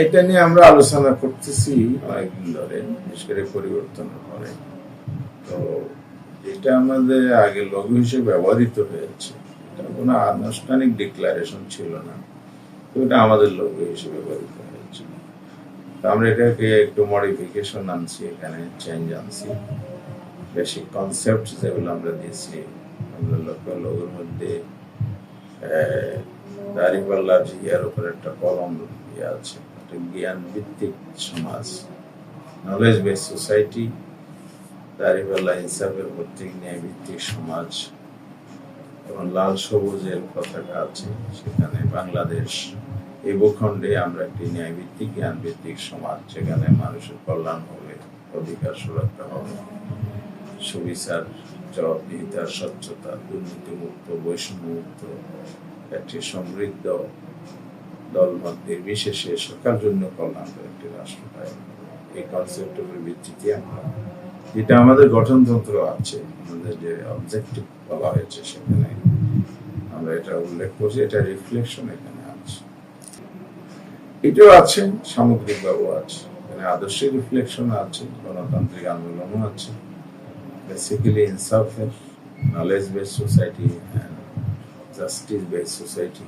এটা নিয়ে আমরা আলোচনা করতেছি অনেকদিন ধরে, বিশেষ করে পরিবর্তনের পরে। তো এটা আমাদের আগে লঘু হিসেবে ব্যবহৃত হয়েছে, এটা কোনো আনুষ্ঠানিক ডিক্লারেশন ছিল না, তো এটা আমাদের লঘু হিসেবে ব্যবহৃত হয়েছে। তো আমরা এটাকে একটু মডিফিকেশন আনছি, এখানে চেঞ্জ আনছি। বেসিক কনসেপ্ট যেগুলো আমরা দিয়েছি, আমরা লঘুর মধ্যে দাঁড়িপাল্লার ইয়ার উপর একটা কলম ইয়ে আছে, জ্ঞান ভিত্তিক সমাজ, নলেজ বেস সোসাইটি, দাঁড়িপাল্লা ইনসাফের প্রত্যেক ন্যায় ভিত্তিক সমাজ, এবং লাল সবুজের পতাকা আছে, সেখানে বাংলাদেশ এই ভূখণ্ডে আমরা একটি ন্যায় ভিত্তিক জ্ঞান ভিত্তিক সমাজ, যেখানে মানুষের কল্যাণ হবে, অধিকার সুরক্ষা হবে, সুবিচার, জবাবদিহিতা, স্বচ্ছতা, দুর্নীতিমুক্ত, বৈষম্যমুক্ত একটি সমৃদ্ধ দলমত নির্বিশেষে সরকার জন্য কল্যাণকর একটি রাষ্ট্র পায়। এই কনসেপ্টের ভিত্তিতে আমরা, যেটা আমাদের গঠনতন্ত্র আছে, আমাদের যে অবজেক্টিভ বলা হয়েছে সেখানে আমরা এটা উল্লেখ করছি, এটা রিফ্লেকশন এখানে আছে, এটাও আছে, সামগ্রিকভাবেও আছে, এখানে আদর্শের রিফ্লেকশন আছে, গণতান্ত্রিক আন্দোলনও আছে, বেসিক্যালি ইনসাফের, knowledge base society and justice base society,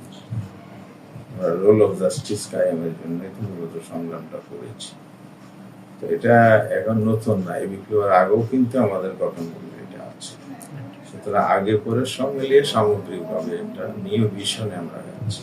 rule of justice কায়েমের জন্য মূলত সংগ্রামটা করেছি। তো এটা এখন নতুন না, এই বিপ্লবের আগেও কিন্তু আমাদের গঠনগুলো এটা আছে। সুতরাং আগে পরে সব মিলিয়ে সামগ্রিকভাবে একটা নিউ ভিশনে আমরা যাচ্ছি।